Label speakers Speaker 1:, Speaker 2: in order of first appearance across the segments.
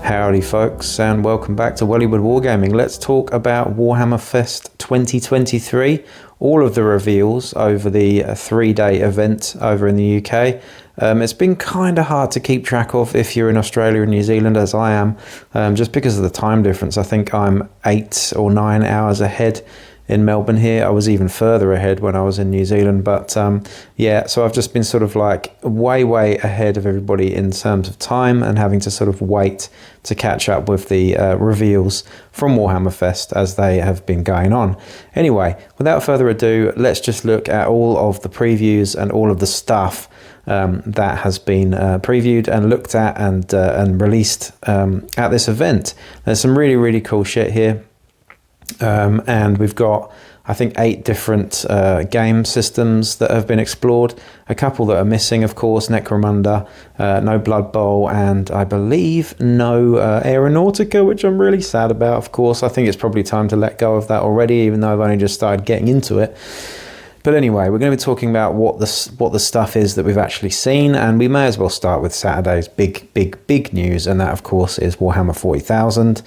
Speaker 1: Howdy folks, and welcome back to Wellywood Wargaming. Let's talk about Warhammer Fest 2023, all of the reveals over the 3-day event over in the UK. It's been kind of hard to keep track of if you're in Australia and New Zealand, as I am, just because of the time difference. I think I'm 8 or 9 hours ahead in Melbourne here. I was even further ahead when I was in New Zealand, but yeah, so I've just been sort of like way ahead of everybody in terms of time and having to sort of wait to catch up with the reveals from Warhammer Fest as they have been going on. Anyway, without further ado, let's just look at all of the previews and all of the stuff that has been previewed and looked at and released at this event. There's some really cool shit here. And we've got, I think, 8 different game systems that have been explored. A couple that are missing, of course, Necromunda, no Blood Bowl, and I believe no Aeronautica, which I'm really sad about, of course. I think it's probably time to let go of that already, even though I've only just started getting into it. But anyway, we're going to be talking about what the stuff is that we've actually seen, and we may as well start with Saturday's big news, and that, of course, is Warhammer 40,000.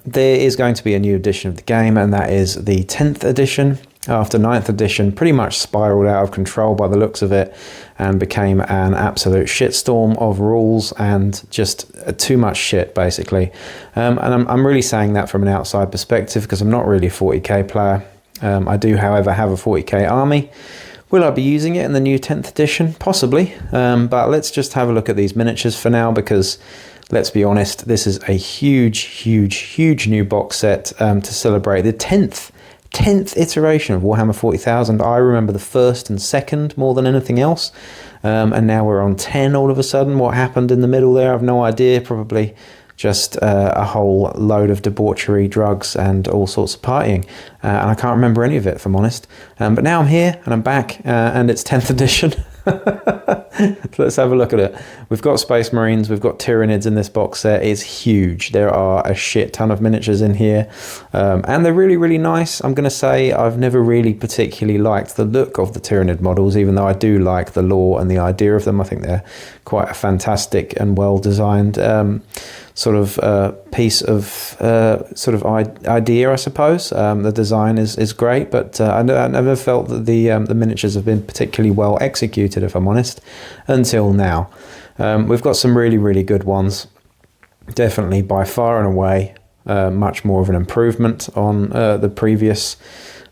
Speaker 1: There is going to be a new edition of the game, and that is the 10th edition. After 9th edition pretty much spiraled out of control by the looks of it and became an absolute shitstorm of rules and just too much shit, basically. And I'm really saying that from an outside perspective because I'm not really a 40k player. I do, however, have a 40k army. Will I be using it in the new 10th edition? Possibly. But let's just have a look at these miniatures for now because, let's be honest, this is a huge new box set to celebrate the 10th iteration of Warhammer 40,000. I remember the first and second more than anything else. And now we're on 10 all of a sudden. What happened in the middle there? I've no idea. Probably just a whole load of debauchery, drugs, and all sorts of partying. And I can't remember any of it, if I'm honest. But now I'm here, and I'm back, and it's 10th edition. So let's have a look at it. We've got Space Marines, we've got Tyranids in this box set. It's huge. There are a shit ton of miniatures in here. And they're really nice. I'm going to say I've never really particularly liked the look of the Tyranid models, even though I do like the lore and the idea of them. I think they're quite a fantastic and well-designed sort of piece of sort of idea, I suppose. The design is great, but I never felt that the miniatures have been particularly well executed, if I'm honest, until now. We've got some really good ones. Definitely by far and away much more of an improvement on the previous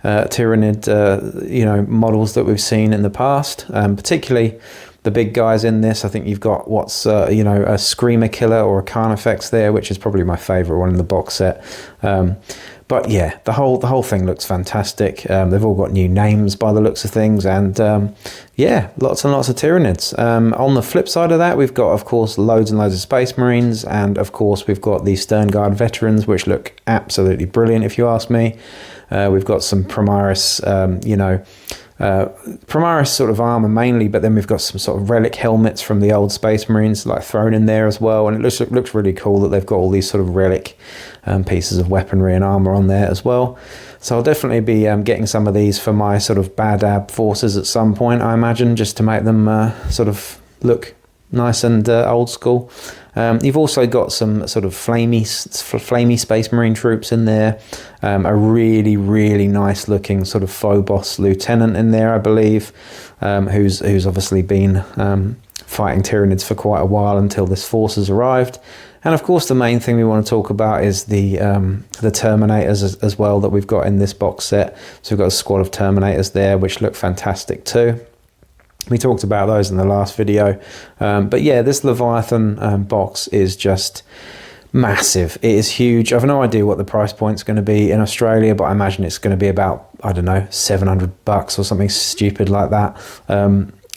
Speaker 1: Tyranid models that we've seen in the past, particularly the big guys in this. I think you've got what's a Screamer Killer or a Carnifex there, which is probably my favourite one in the box set. But yeah, the whole thing looks fantastic. They've all got new names by the looks of things, and yeah, lots and lots of Tyranids. On the flip side of that, we've got, of course, loads and loads of Space Marines, and of course we've got the Sternguard Veterans, which look absolutely brilliant, if you ask me. We've got some Primaris, Primaris sort of armor mainly, but then we've got some sort of relic helmets from the old Space Marines like thrown in there as well, and it looks really cool that they've got all these sort of relic pieces of weaponry and armor on there as well. So I'll definitely be getting some of these for my sort of Badab forces at some point, I imagine, just to make them sort of look nice and old school. You've also got some sort of flamey Space Marine troops in there. A really nice looking sort of Phobos lieutenant in there, I believe, who's obviously been fighting Tyranids for quite a while until this force has arrived. And of course the main thing we want to talk about is the Terminators as well that we've got in this box set. So we've got a squad of Terminators there, which look fantastic too. We talked about those in the last video. But yeah, this Leviathan box is just massive. It is huge. I have no idea what the price point's going to be in Australia, but I imagine it's going to be about, I don't know, $700 or something stupid like that.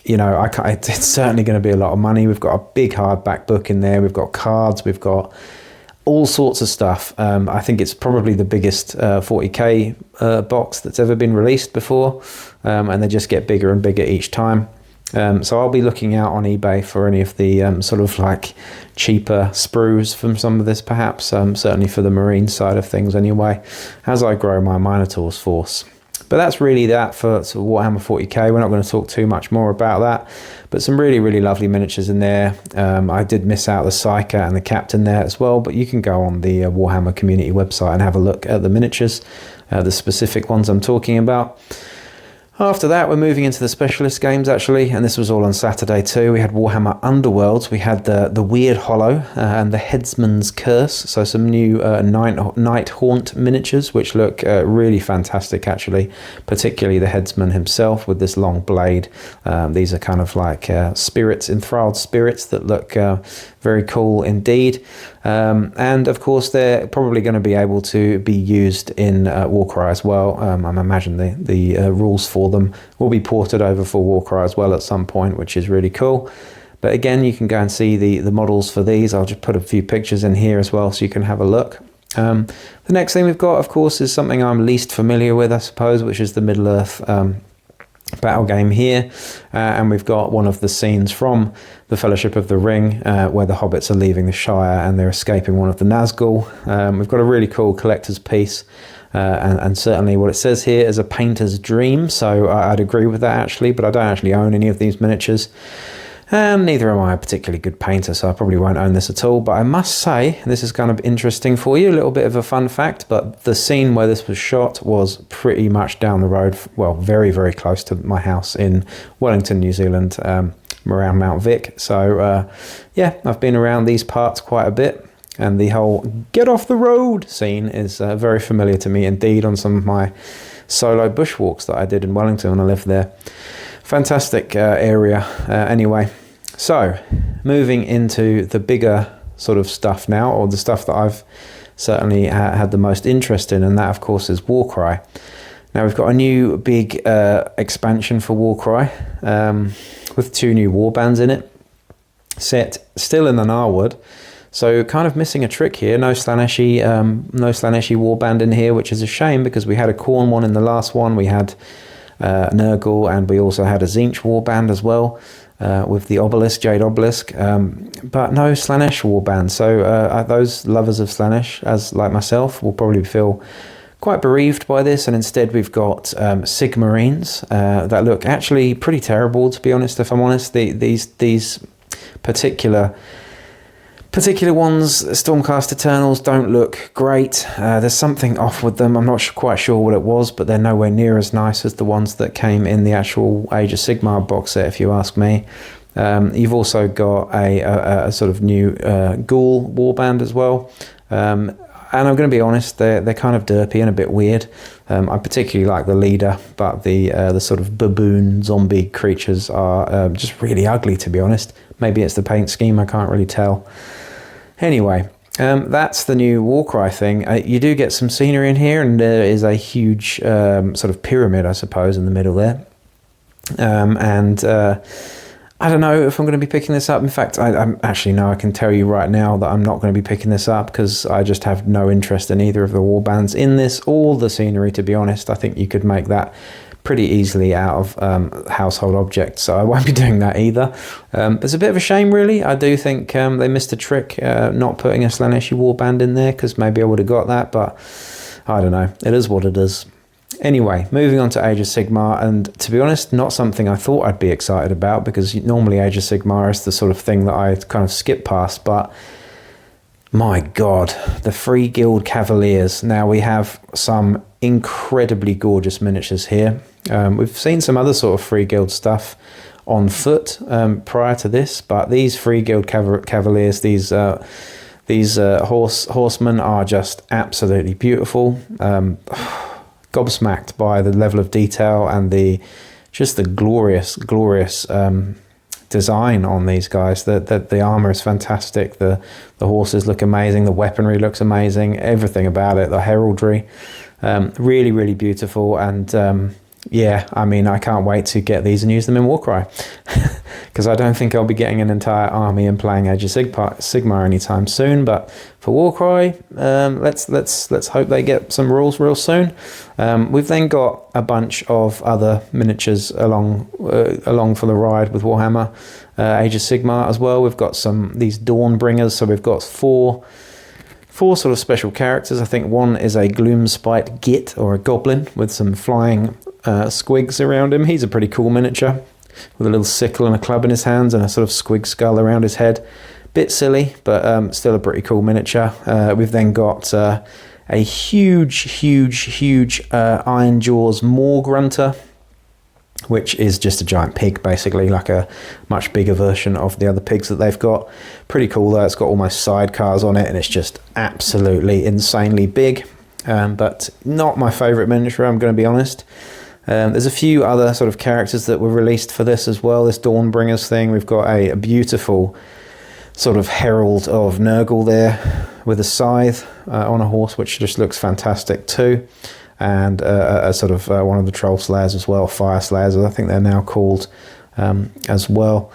Speaker 1: It's certainly going to be a lot of money. We've got a big hardback book in there. We've got cards. We've got all sorts of stuff. I think it's probably the biggest 40k box that's ever been released before, and they just get bigger and bigger each time. So I'll be looking out on eBay for any of the sort of like cheaper sprues from some of this, perhaps, certainly for the Marine side of things anyway, as I grow my Minotaur's force. But that's really that for sort of Warhammer 40k. We're not going to talk too much more about that, but some really, really lovely miniatures in there. I did miss out the Psyker and the Captain there as well, but you can go on the Warhammer community website and have a look at the miniatures, the specific ones I'm talking about. After that, we're moving into the specialist games, actually, and this was all on Saturday too. We had Warhammer Underworlds, we had the Weird Hollow and the Headsman's Curse, so some new Night Haunt miniatures, which look really fantastic, actually, particularly the Headsman himself with this long blade. These are kind of like spirits, enthralled spirits that look very cool indeed. And of course, they're probably going to be able to be used in Warcry as well. I imagine the rules for them will be ported over for Warcry as well at some point, which is really cool. But again, you can go and see the models for these. I'll just put a few pictures in here as well so you can have a look. The next thing we've got, of course, is something I'm least familiar with, I suppose, which is the Middle-earth battle game here, and we've got one of the scenes from the Fellowship of the Ring where the hobbits are leaving the Shire and they're escaping one of the Nazgul. We've got a really cool collector's piece, and certainly what it says here is a painter's dream, so I'd agree with that actually, but I don't actually own any of these miniatures. And neither am I a particularly good painter, so I probably won't own this at all. But I must say, this is kind of interesting for you, a little bit of a fun fact, but the scene where this was shot was pretty much down the road, well, very, very close to my house in Wellington, New Zealand, around Mount Vic. So, yeah, I've been around these parts quite a bit, and the whole get off the road scene is very familiar to me indeed on some of my solo bushwalks that I did in Wellington when I lived there. Fantastic area anyway. So moving into the bigger sort of stuff now, or the stuff that I've certainly had the most interest in, and that of course is Warcry. Now we've got a new big expansion for Warcry with 2 new warbands in it, set still in the Narwood. So kind of missing a trick here. No Slaneshi warband in here, which is a shame because we had a Khorne one in the last one. We had Nurgle, and we also had a Tzeentch warband as well with the Obelisk, Jade Obelisk, but no Slanesh warband. So those lovers of Slanesh, as like myself, will probably feel quite bereaved by this, and instead we've got Sigmarines that look actually pretty terrible, to be honest. If I'm honest, these particular ones, Stormcast Eternals, don't look great. There's something off with them. I'm not quite sure what it was, but they're nowhere near as nice as the ones that came in the actual Age of Sigmar box set, if you ask me. You've also got a sort of new Ghoul warband as well. And I'm going to be honest, they're kind of derpy and a bit weird. I particularly like the leader, but the sort of baboon zombie creatures are just really ugly, to be honest. Maybe it's the paint scheme, I can't really tell. Anyway, that's the new Warcry thing. You do get some scenery in here, and there is a huge sort of pyramid, I suppose, in the middle there. I don't know if I'm going to be picking this up. In fact, I actually know I can tell you right now that I'm not going to be picking this up because I just have no interest in either of the warbands in this or the scenery, to be honest. I think you could make that pretty easily out of household objects, so I won't be doing that either. It's a bit of a shame, really. I do think they missed a trick not putting a Slaneshi warband in there, because maybe I would have got that, but I don't know. It is what it is. Anyway, moving on to Age of Sigmar, and to be honest, not something I thought I'd be excited about, because normally Age of Sigmar is the sort of thing that I kind of skip past, but my God, the Free Guild Cavaliers. Now we have some incredibly gorgeous miniatures here. We've seen some other sort of Free Guild stuff on foot prior to this, but these Free Guild Cavaliers, these horsemen are just absolutely beautiful. Gobsmacked by the level of detail and the glorious design on these guys. The armor is fantastic, the horses look amazing, the weaponry looks amazing, everything about it, the heraldry, really, really beautiful. And yeah, I mean, I can't wait to get these and use them in Warcry, because I don't think I'll be getting an entire army and playing Age of Sigmar anytime soon. But for Warcry, let's hope they get some rules real soon. We've then got a bunch of other miniatures along for the ride with Warhammer Age of Sigmar as well. We've got these Dawnbringers, so we've got four 4 sort of special characters. I think one is a Gloomspite Git, or a goblin with some flying squigs around him. He's a pretty cool miniature with a little sickle and a club in his hands and a sort of squig skull around his head. Bit silly, but still a pretty cool miniature. We've then got a huge Iron Jaws Maw Grunter, which is just a giant pig, basically, like a much bigger version of the other pigs that they've got. Pretty cool though. It's got almost sidecars on it, and it's just absolutely insanely big, but not my favourite miniature, I'm going to be honest. There's a few other sort of characters that were released for this as well, this Dawnbringers thing. We've got a beautiful sort of herald of Nurgle there with a scythe on a horse, which just looks fantastic too. And a sort of one of the troll slayers as well, fire slayers, I think they're now called, as well.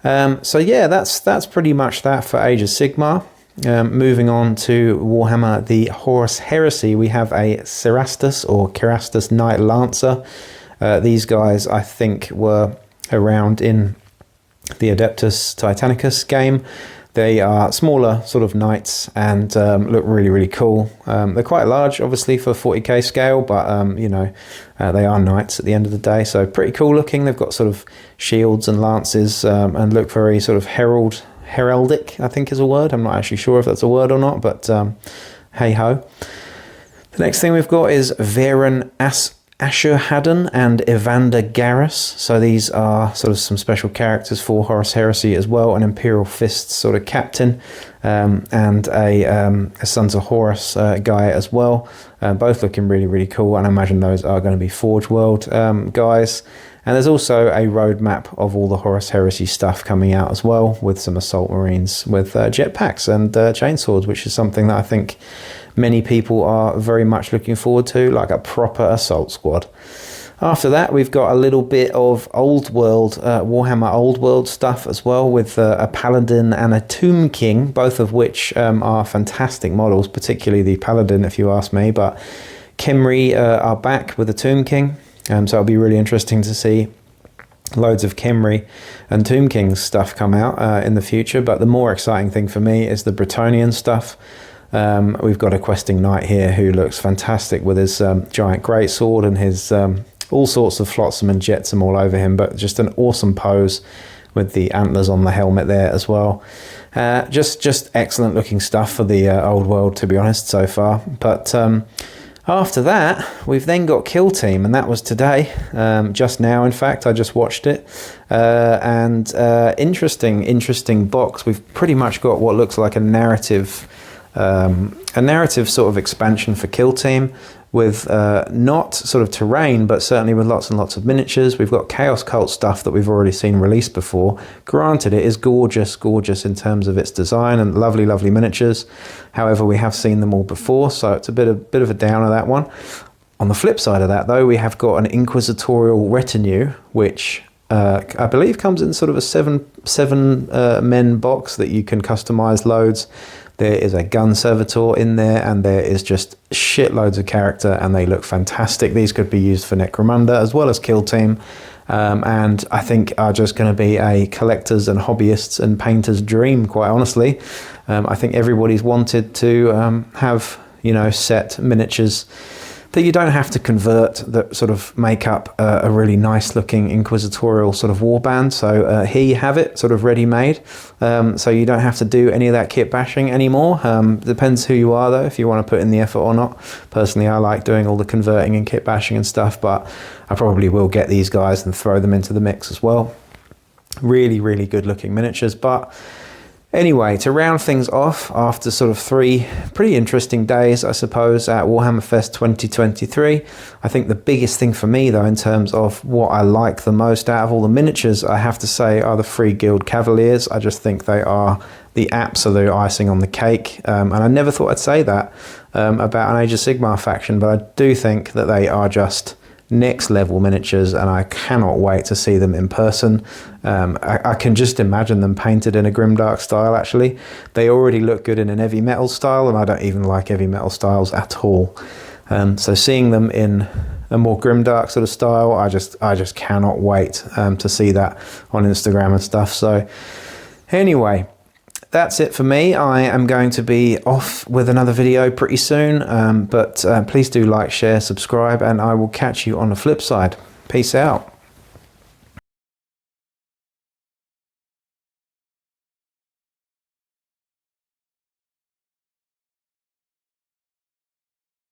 Speaker 1: So yeah, that's pretty much that for Age of Sigmar. Moving on to Warhammer the Horus Heresy, we have a Cerastus or Cerastus Knight Lancer. These guys, I think, were around in the Adeptus Titanicus game. They are smaller sort of knights and look really cool. They're quite large, obviously, for 40k scale, but you know, they are knights at the end of the day, so pretty cool looking. They've got sort of shields and lances and look very sort of heraldic, I think is a word. I'm not actually sure if that's a word or not, but hey ho. The next thing we've got is Varen Ashurhaddon and Evander Garrus. So these are sort of some special characters for Horus Heresy as well. An Imperial Fist sort of captain and a Sons of Horus guy as well. Both looking really cool, and I imagine those are going to be Forge World guys. And there's also a roadmap of all the Horus Heresy stuff coming out as well, with some Assault Marines with jetpacks and chainswords, which is something that I think many people are very much looking forward to, like a proper assault squad. After that, we've got a little bit of Old World, Warhammer Old World stuff as well, with a Paladin and a Tomb King, both of which are fantastic models, particularly the Paladin, if you ask me. But Khemri are back with the Tomb King, so it'll be really interesting to see loads of Khemri and Tomb King stuff come out in the future. But the more exciting thing for me is the Bretonnian stuff. We've got a questing knight here who looks fantastic with his giant greatsword and his all sorts of flotsam and jetsam all over him, but just an awesome pose with the antlers on the helmet there as well. Just excellent looking stuff for the old world, to be honest, so far. But after that, we've then got Kill Team, and that was today, just now in fact. I just watched it, and interesting box. We've pretty much got what looks like a narrative sort of expansion for Kill Team, with not sort of terrain, but certainly with lots and lots of miniatures. We've got Chaos Cult stuff that we've already seen released before. Granted, it is gorgeous in terms of its design and lovely miniatures. However, we have seen them all before, so it's a bit of a downer, that one. On the flip side of that, though, we have got an Inquisitorial Retinue, which I believe comes in sort of a seven men box that you can customize loads. There is a gun servitor in there, and there is just shitloads of character, and they look fantastic. These could be used for Necromunda as well as Kill Team, and I think are just going to be a collectors and hobbyists and painters' dream, quite honestly. I think everybody's wanted to have, you know, set miniatures that you don't have to convert, that sort of make up a really nice looking inquisitorial sort of warband. So here you have it, sort of ready made. So you don't have to do any of that kit bashing anymore. Depends who you are though, if you want to put in the effort or not. Personally, I like doing all the converting and kit bashing and stuff, but I probably will get these guys and throw them into the mix as well. Really good looking miniatures. But anyway, to round things off, after sort of 3 pretty interesting days, I suppose, at Warhammer Fest 2023, I think the biggest thing for me, though, in terms of what I like the most out of all the miniatures, I have to say, are the Free Guild Cavaliers. I just think they are the absolute icing on the cake, and I never thought I'd say that about an Age of Sigmar faction, but I do think that they are just next level miniatures, and I cannot wait to see them in person. I can just imagine them painted in a grimdark style. Actually, they already look good in an heavy metal style, and I don't even like heavy metal styles at all. So seeing them in a more grimdark sort of style, I just cannot wait to see that on Instagram and stuff. So anyway, that's it for me. I am going to be off with another video pretty soon, but please do like, share, subscribe, and I will catch you on the flip side. Peace out.